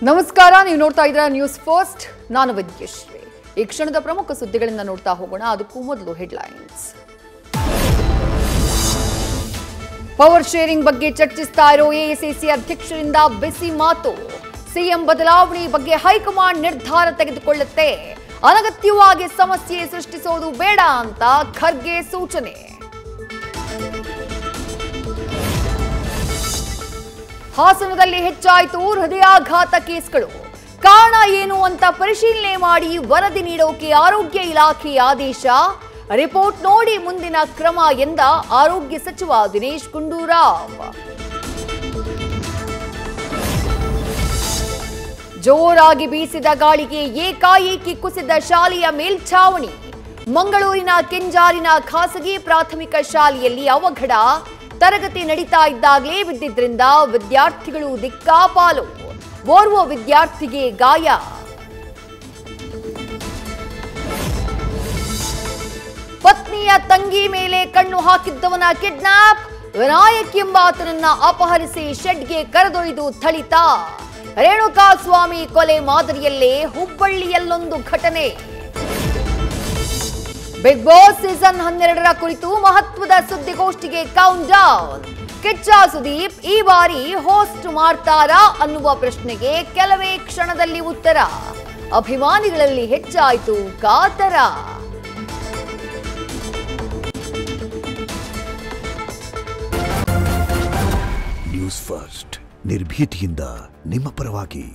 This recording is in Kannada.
ನಮಸ್ಕಾರ, ನೀವು ನೋಡ್ತಾ ಇದ್ದೀರಾ ನ್ಯೂಸ್ ಫಸ್ಟ್. ನಾನು ವಿದ್ಯಶ್ರೀ. ಈ ಕ್ಷಣದ ಪ್ರಮುಖ ಸುದ್ದಿಗಳಿಂದ ನೋಡ್ತಾ ಹೋಗೋಣ. ಅದಕ್ಕೂ ಮೊದಲು ಹೆಡ್ಲೈನ್ಸ್. ಪವರ್ ಶೇರಿಂಗ್ ಬಗ್ಗೆ ಚರ್ಚಿಸ್ತಾ ಇರೋ ಎಐಸಿಸಿ ಅಧ್ಯಕ್ಷರಿಂದ ಬಿಸಿ ಮಾತು. ಸಿಎಂ ಬದಲಾವಣೆ ಬಗ್ಗೆ ಹೈಕಮಾಂಡ್ ನಿರ್ಧಾರ ತೆಗೆದುಕೊಳ್ಳುತ್ತೆ. ಅನಗತ್ಯವಾಗಿ ಸಮಸ್ಯೆ ಸೃಷ್ಟಿಸೋದು ಬೇಡ ಅಂತ ಖರ್ಗೆ ಸೂಚನೆ. ಹಾಸನದಲ್ಲಿ ಹೆಚ್ಚಾಯಿತು ಹೃದಯಾಘಾತ ಕೇಸ್ಗಳು. ಕಾರಣ ಏನು ಅಂತ ಪರಿಶೀಲನೆ ಮಾಡಿ ವರದಿ ನೀಡೋಕೆ ಆರೋಗ್ಯ ಇಲಾಖೆ ಆದೇಶ. ರಿಪೋರ್ಟ್ ನೋಡಿ ಮುಂದಿನ ಕ್ರಮ ಎಂದ ಆರೋಗ್ಯ ಸಚಿವ ದಿನೇಶ್ ಗುಂಡೂರಾವ್. ಜೋರಾಗಿ ಬೀಸಿದ ಗಾಳಿಗೆ ಏಕಾಏಕಿ ಕುಸಿದ ಶಾಲೆಯ ಮೇಲ್ಛಾವಣಿ. ಮಂಗಳೂರಿನ ಕೆಂಜಾರಿನ ಖಾಸಗಿ ಪ್ರಾಥಮಿಕ ಶಾಲೆಯಲ್ಲಿ ಅವಘಡ. ತರಗತಿ ನಡೀತಾ ಇದ್ದಾಗಲೇ ಬಿದ್ದಿದ್ರಿಂದ ವಿದ್ಯಾರ್ಥಿಗಳು ದಿಕ್ಕಾಪಾಲು. ಓರ್ವ ವಿದ್ಯಾರ್ಥಿಗೆ ಗಾಯ. ಪತ್ನಿಯ ತಂಗಿ ಮೇಲೆ ಕಣ್ಣು ಹಾಕಿದ್ದವನ ಕಿಡ್ನಾಪ್. ವಿನಾಯಕ್ ಎಂಬಾತನನ್ನ ಅಪಹರಿಸಿ ಶೆಡ್ಗೆ ಕರೆದೊಯ್ದು ಥಳಿತ. ರೇಣುಕಾಸ್ವಾಮಿ ಕೊಲೆ ಮಾದರಿಯಲ್ಲೇ ಹುಬ್ಬಳ್ಳಿಯಲ್ಲೊಂದು ಘಟನೆ. ಬಿಗ್ ಬಾಸ್ ಸೀಸನ್ 12ರ ಕುರಿತು ಮಹತ್ವದ ಸುದ್ದಿಗೋಷ್ಠಿಗೆ ಕೌಂಟ್ ಡೌನ್. ಕಿಚ್ಚ ಸುದೀಪ್ ಈ ಬಾರಿ ಹೋಸ್ಟ್ ಮಾಡ್ತಾರಾ ಅನ್ನುವ ಪ್ರಶ್ನೆಗೆ ಕೆಲವೇ ಕ್ಷಣದಲ್ಲಿ ಉತ್ತರ. ಅಭಿಮಾನಿಗಳಲ್ಲಿ ಹೆಚ್ಚಾಯಿತು ಕಾತರ. ನ್ಯೂಸ್ ಫಸ್ಟ್, ನಿರ್ಭೀತಿಯಿಂದ ನಿಮ್ಮ ಪರವಾಗಿ.